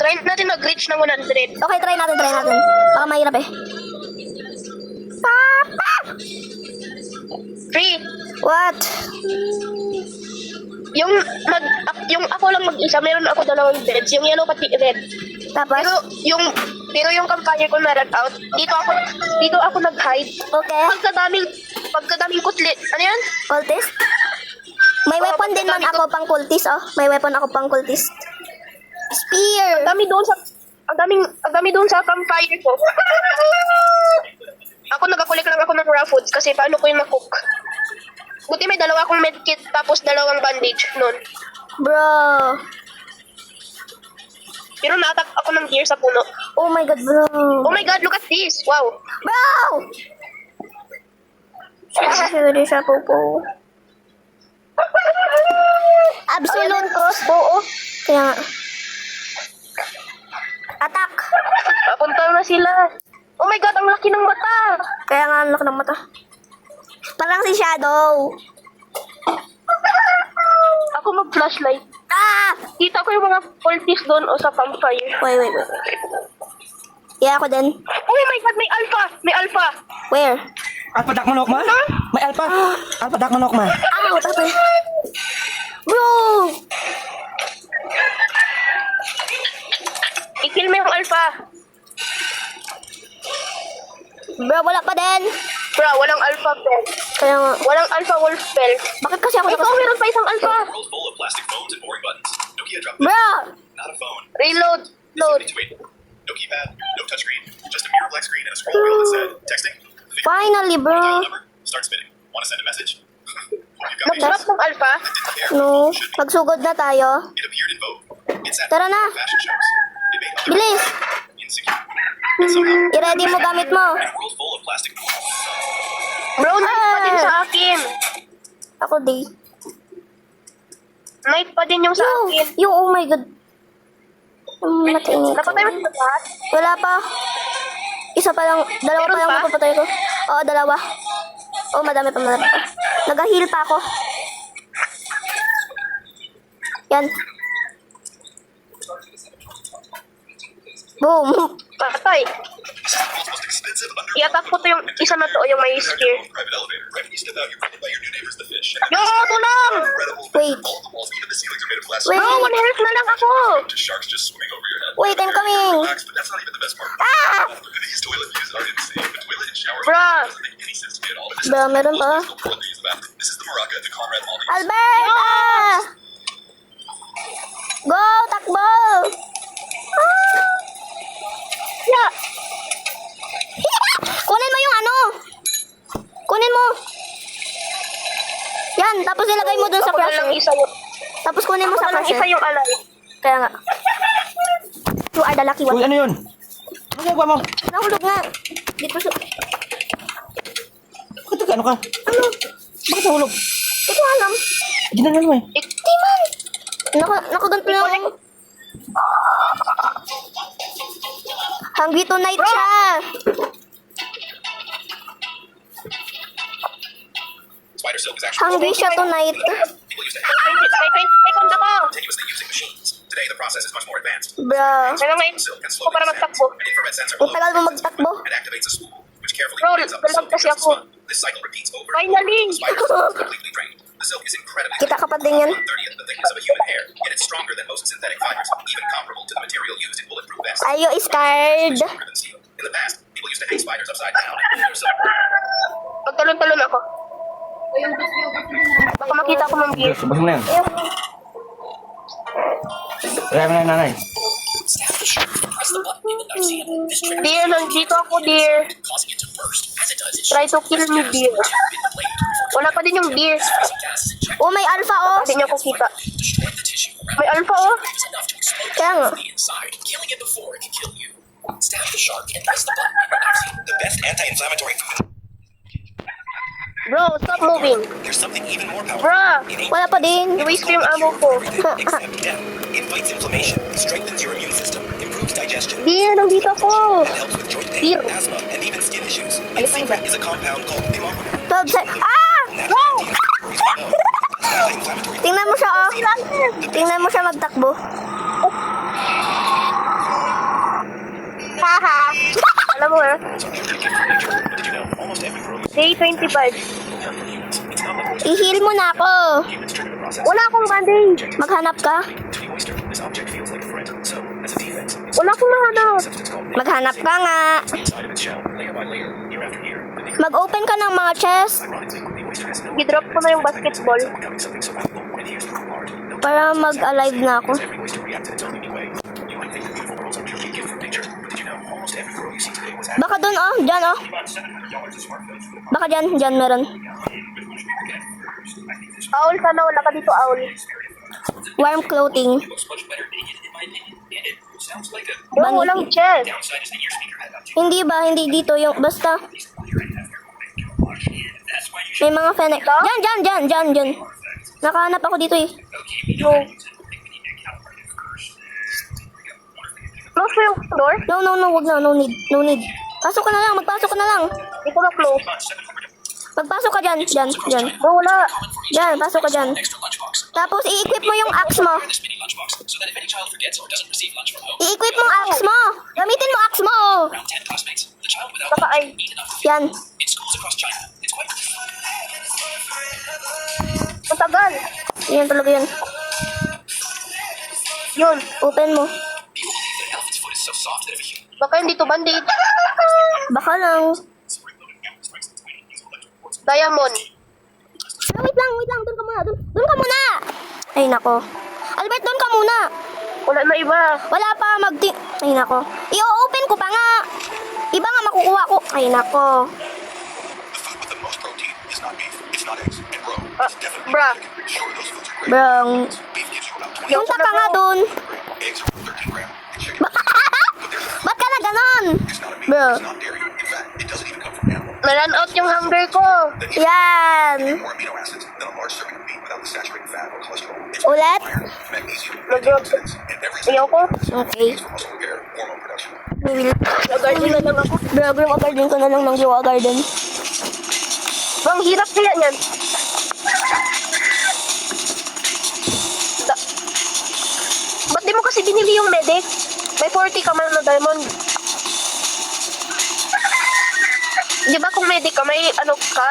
Try natin mag-reach ng 100. Okay, try natin. Baka mahirap eh. Papa! 3. What? Yung ako lang mag-isa, meron ako 2 beds. Yung yellow pati red. Tapos? Pero yung campfire ko na red out, dito ako nag-hide. Okay. Pagkadaming kutli. Ano yan? Cultist? May weapon din man ako pang cultist, oh. May weapon ako pang cultist. Spear! Ang dami doon sa campfire ko. Ako nagkakulik lang ako ng raw foods kasi paano ko yung ma-cook. Buti may 2 akong medkit tapos 2 bandage nun. Bro. Pero na-attack ako ng gear sa puno. Oh my god, bro. Oh my god, look at this. Wow. Bro! Sorry siya, Popo. Absolute crossbow, oh. Kaya nga. Attack! Papunta na sila. Oh my god, ang laki ng mata. Kaya nga, anak ng mata. Parang si Shadow. Ako mag-flashlight. Ah! Kita ko yung mga cultists doon o sa campfire. Wait. Yeah, ako din. Oh my god, may alpha. May alpha. Where? Alpha Dark Manok ma? May Alpha. Alpha Dark Manok ma. Ow! Tatay. Bro! I-kill mo yung alpha. Bro, wala pa din. Bro, walang alpha spell. Kaya nga. Walang alpha wolf spell. Bakit kasi ako Ikaw, meron pa isang alpha. World full of plastic phones and boring buttons. Nokia dropped Bro! not a phone. Reload. Load. It's easy to wait. No keypad, no touchscreen, just a mirror black screen and a scroll wheel that said texting. Video, Finally, dial bro. number, start spinning. Want to send a message? Hope you've got Nag-drop patience. ng alpha. Didn't care. No. Should be. Magsugod na tayo. It appeared in Vogue. It's at Tara na. fashion shows. It made other Bilis. insecure. And somehow, I-ready mo gamit mo. in a world full of plastic. Bro, night pa din sa akin. Ako di. Night pa din yung sa akin. Yung oh my god. Matainit. Napatay mo sa lahat? Wala pa. Isa pa lang. Dalawa Meron pa lang pa? mapapatay ko. Oo, 2. Oh, madami pa. Nag-heal pa ako. Yan. Boom. Patay. This is the world's most expensive underground I-attack ko to yung isa na to, yung may spear. private elevator. Right when you step out, you're greeted by your new neighbors, the fish. Yo, tulong! Incredible. Wait. All the walls, even the ceilings are made of plastic. Wait. Bro, 1 health na lang ako. To sharks just swimming over your head. Wait, I'm coming. Relax, but that's not even the best part. Ah! These toilet views are insane. The toilet and shower Bruh. doesn't make any sense to me at all. But this Bruh, is meron pa. This is the Maraca at the Conrad Mall. Alberta! Go! Takbo! Ah! Yeah. Kunin mo yung ano! Kunin mo! Yan, tapos ilagay mo dun sa Ako na lang crusher. isa yung, Tapos kunin mo ako sa na lang crusher. isa yung alay. Kaya nga. You are the lucky Uy, one. ano yun? Ano ginagawa mo? Nahulog nga. Dito sa... Bakit ano ka? Ano? Bakit nahulog? Ito alam. Ginagawa mo eh. Di man. Nakaganto lang. Hungry tonight siya. Spider silk is actually Hungry siya tonight. people used to May 20 seconds ako. continuously using machines. Today the process is much more advanced. Bro. Kailangan may Silk can ako para slowly magtakbo. an infrared sensor Ang tagal mo magtakbo. and activates a spool, which carefully Bro, cleans up the silk dalag kasi and adjusts the ako. spun. This cycle repeats over. Finally. Spider silk is completely drained. The silk is incredibly Kita ka pa din yan. 1/30th the thickness of a human hair, and it's stronger than most synthetic fibers, even comparable to the material used in bulletproof vests. Are you scared? Stronger than steel. In the past, people used to hang spiders upside down and use silk. Pagtalon-talon ako. Baka makita ko ng gear. Diyos, basang na yan. Kaya mo na yung nanay. Dear, nandito ako, dear. Try to kill me, dear. Wala pa din yung deer. Oh, may alpha oh. Hindi niyo ako kita. May alpha oh. Kaya nga. Inside, killing it before it can kill you. Stab the shark and press the button. The best anti-inflammatory food. Bro, stop moving. There's something even more powerful. Bruh, Wala pa din. i-waste ko yung ammo ko. Except death. It fights inflammation, strengthens your immune system, improves digestion, Dear, nandito ako. and helps with joint Dear. pain, asthma, and even skin issues. Its secret is a compound called immobilization. 12 seconds. Ah! Tingnan mo siya oh. Tingnan mo siya magtakbo. mo ah. Did you know almost every pro Day 25. it's not like oyster. I-heal mo na ako. Humans trigger the process. Wala akong bandage. Maghanap ka. To the oyster, this object feels like a threat. So, as a defense, it's Wala akong mahanap. substance called Maghanap ka nga. inside of its shell, layer by layer, year after year. The big Mag-open ka ng mga chest ironically, the oyster has no I-drop ko na yung basketball. becoming something so valuable. And here's the cool part. No para mag-alive na ako. every oyster reacts in its own unique way. You might think the beautiful worlds are purely a gift from nature, but did you know almost every pro you see today was Baka dun oh, dyan oh. $700 of smartphones for the Baka dyan meron. Owl, sana wala ka dito, owl. Warm clothing. looks much better naked, in my opinion. And it sounds like a Bro, walang chest. downside is that your speaker had about Hindi ba? Hindi dito yung, basta. That's why you should May mga fennec. Dyan. Nakahanap ako dito eh. No. Close mo yung door? No, wag na. No need. Pasok ka na lang, magpasok ka na lang. Hindi ko na close. Magpasok ka dyan. Bro, wala. Dyan, pasok ka dyan. extra lunchbox. Tapos, i-equip mo yung axe mo. This mini lunchbox so that if any child forgets or doesn't receive lunch from home, I-equip mo ang axe mo. Gamitin mo axe mo. around 10 classmates, the child without Baka lunch ay. will eat enough. Yan. In schools across China, it's quite Ang tagal. Yan talaga yun. Yun. Open mo. people believe that an elephant's foot is so soft that if a human Baka hindi to bandage. Baka lang. Diamond. Wait lang. Doon ka muna. Doon ka muna. Ay, nako. Albert, doon ka muna. Wala na iba. Wala pa Ay, nako. I-open ko pa nga. Iba nga makukuha ko. Ay, nako. the food with the most protein is not beef, it's not eggs, and bro, it's definitely Bruh. sure those foods are great. Brong. Beef gives you about 20 Punta ka nga doon. eggs are 13 gram, and chicken Ba't ka na ganon? is not a meat, Bro. it's not dairy. In fact, it doesn't even come from animal. Na-run out yung hunger ko. Yan. More amino acids than a large serving of meat without the saturated fat or cholesterol. It's Ulit? iron, magnesium, Mag-drop. antioxidants, and every Ayaw ko. Okay. for muscle repair, hormone production. Garden na lang ako. Bro, mag-garden ka na lang ng Jowa Garden. Bang hirap kaya niyan. Ba't di mo kasi binili yung medic? May 40 ka man na diamond. Di ba kung medic ka, may ano ka?